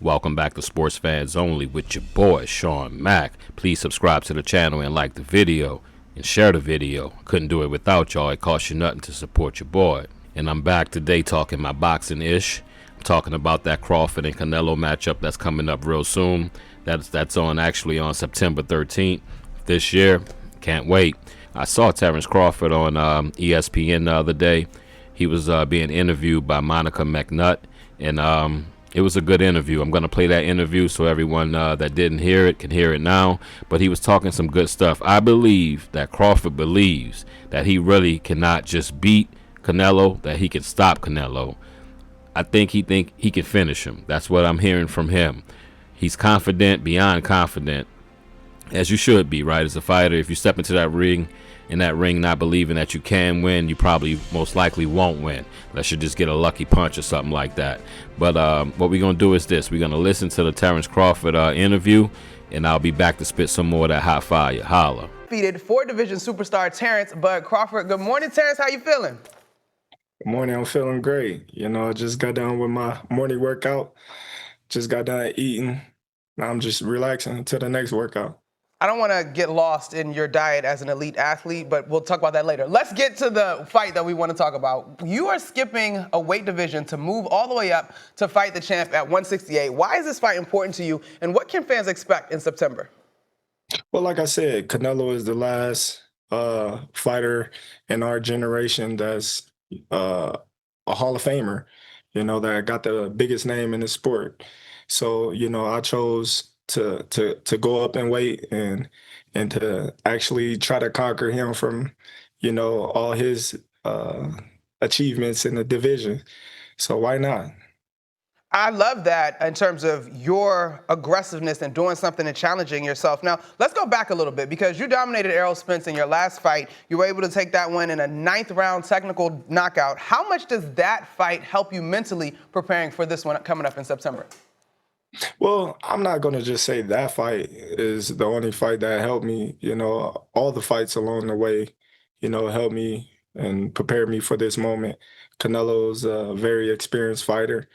Welcome back to Sports Fans Only with your boy, Sean Mack. Please subscribe to the channel and like the video and share the video. Couldn't do it without y'all. It costs you nothing to support your boy. And I'm back today talking my boxing-ish. I'm talking about that Crawford and Canelo matchup that's coming up real soon. That's on actually on September 13th this year. Can't wait. I saw Terence Crawford on ESPN the other day. He was being interviewed by Monica McNutt, and it was a good interview. I'm going to play that interview so everyone that didn't hear it can hear it now. But he was talking some good stuff. I believe that Crawford believes that he really cannot just beat Canelo, that he can stop Canelo. I think he can finish him. That's what I'm hearing from him. He's confident, beyond confident, as you should be, right? As a fighter, if you step into that ring, not believing that you can win, you probably most likely won't win unless you just get a lucky punch or something like that. But what we're going to do is this. We're going to listen to the Terence Crawford interview, and I'll be back to spit some more of that hot fire. Holla. Defeated four-division superstar Terence Bud Crawford. Good morning, Terence. How you feeling? Good morning. I'm feeling great. I just got done with my morning workout. Just got done eating. Now I'm just relaxing until the next workout. I don't want to get lost in your diet as an elite athlete, but we'll talk about that later. Let's get to the fight that we want to talk about. You are skipping a weight division to move all the way up to fight the champ at 168. Why is this fight important to you, and what can fans expect in September? Well, like I said, Canelo is the last fighter in our generation that's a Hall of Famer, that got the biggest name in the sport. So, I chose to go up in weight and to actually try to conquer him from, all his achievements in the division. So why not? I love that in terms of your aggressiveness and doing something and challenging yourself. Now, let's go back a little bit because you dominated Errol Spence in your last fight. You were able to take that win in a 9th round technical knockout. How much does that fight help you mentally preparing for this one coming up in September? Well, I'm not going to just say that fight is the only fight that helped me. All the fights along the way, helped me and prepared me for this moment. Canelo's a very experienced fighter.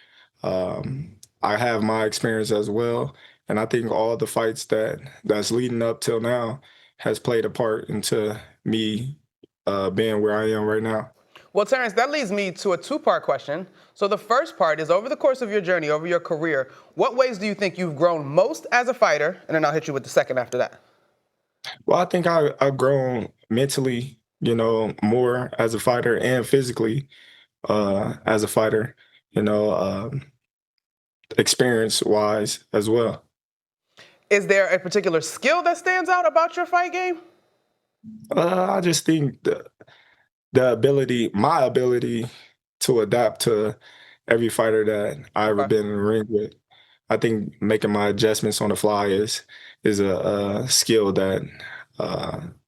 I have my experience as well, and I think all the fights that's leading up till now has played a part into me being where I am right now. Well, Terence, that leads me to a two-part question. So the first part is, over the course of your journey, over your career, what ways do you think you've grown most as a fighter? And then I'll hit you with the second after that. Well, I think I've grown mentally, more as a fighter and physically as a fighter, experience-wise as well. Is there a particular skill that stands out about your fight game? I just think my ability to adapt to every fighter that I ever been in the ring with. I think making my adjustments on the fly is a skill that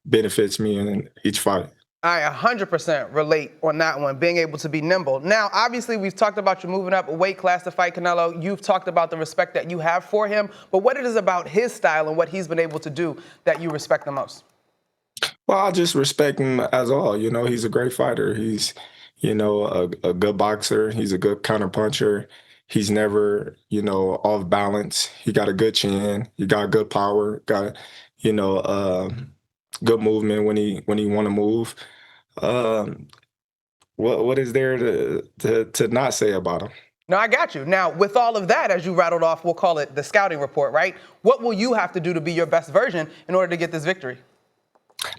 benefits me in each fight. I 100% relate on that one, being able to be nimble. Now, obviously, we've talked about you moving up a weight class to fight Canelo. You've talked about the respect that you have for him, but what it is about his style and what he's been able to do that you respect the most? Well, I just respect him as all. He's a great fighter. He's, a good boxer. He's a good counterpuncher. He's never, off balance. He got a good chin. He got good power. Got, good movement when he want to move. What is there to not say about him? No, I got you. Now, with all of that, as you rattled off, we'll call it the scouting report, right? What will you have to do to be your best version in order to get this victory?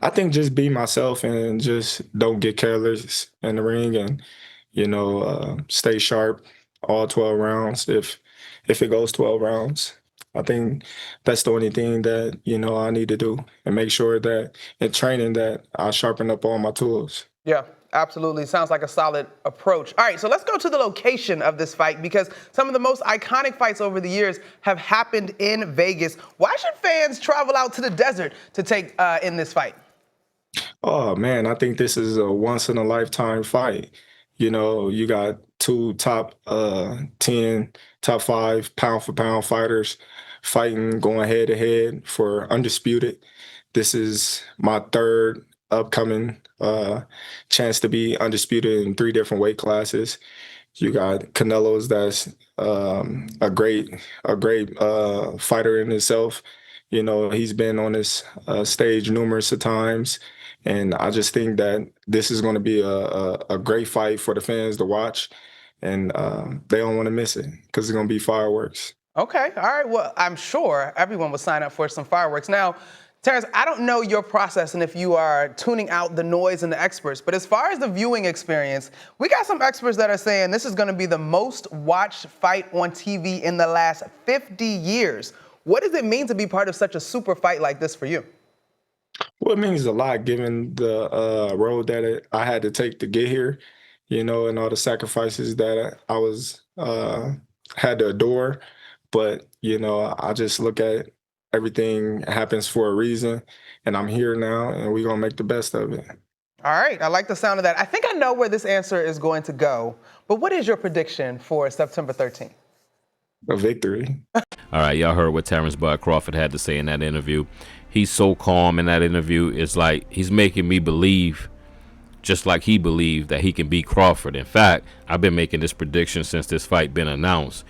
I think just be myself and just don't get careless in the ring and, stay sharp all 12 rounds if it goes 12 rounds. I think that's the only thing that, I need to do and make sure that in training that I sharpen up all my tools. Yeah, absolutely. Sounds like a solid approach. All right, so let's go to the location of this fight because some of the most iconic fights over the years have happened in Vegas. Why should fans travel out to the desert to take in this fight? Oh, man, I think this is a once-in-a-lifetime fight. You got two top 10, top 5 pound-for-pound fighters fighting, going head-to-head for undisputed. This is my third upcoming chance to be undisputed in 3 different weight classes. You got Canelo's that's a great fighter in itself. You know, he's been on this stage numerous of times, and I just think that this is going to be a great fight for the fans to watch, and they don't want to miss it because it's going to be fireworks. Okay, all right. Well, I'm sure everyone will sign up for some fireworks. Now, Terence, I don't know your process and if you are tuning out the noise and the experts, but as far as the viewing experience, we got some experts that are saying this is going to be the most watched fight on TV in the last 50 years. What does it mean to be part of such a super fight like this for you? Well, it means a lot given the road that I had to take to get here, you know, and all the sacrifices that I was had to endure. But you know, I just look at everything happens for a reason, and I'm here now, and we're gonna make the best of it. All right, I like the sound of that. I think I know where this answer is going to go, but what is your prediction for September 13th? A victory. All right, y'all heard what Terence Bud Crawford had to say in that interview. He's so calm in that interview. It's like he's making me believe, just like he believed, that he can beat Crawford. In fact, I've been making this prediction since this fight been announced.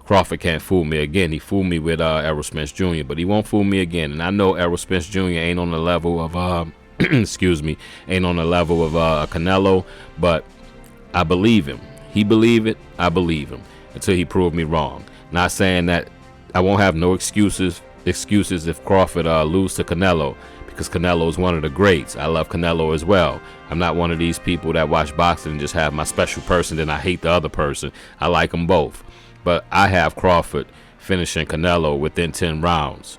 Crawford can't fool me again. He fooled me with Errol Spence Jr., but he won't fool me again. And I know Errol Spence Jr. ain't on the level of, excuse me, ain't on the level of Canelo, but I believe him. He believe it, I believe him, until he proved me wrong. Not saying that I won't have no excuses if Crawford lose to Canelo, because Canelo is one of the greats. I love Canelo as well. I'm not one of these people that watch boxing and just have my special person, then I hate the other person. I like them both. But I have Crawford finishing Canelo within 10 rounds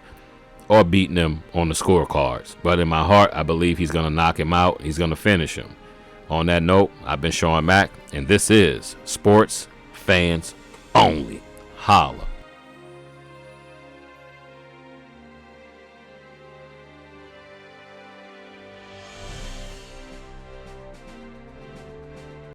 or beating him on the scorecards. But in my heart, I believe he's going to knock him out. He's going to finish him. On that note, I've been Sean Mack, and this is Sports Fans Only. Holla.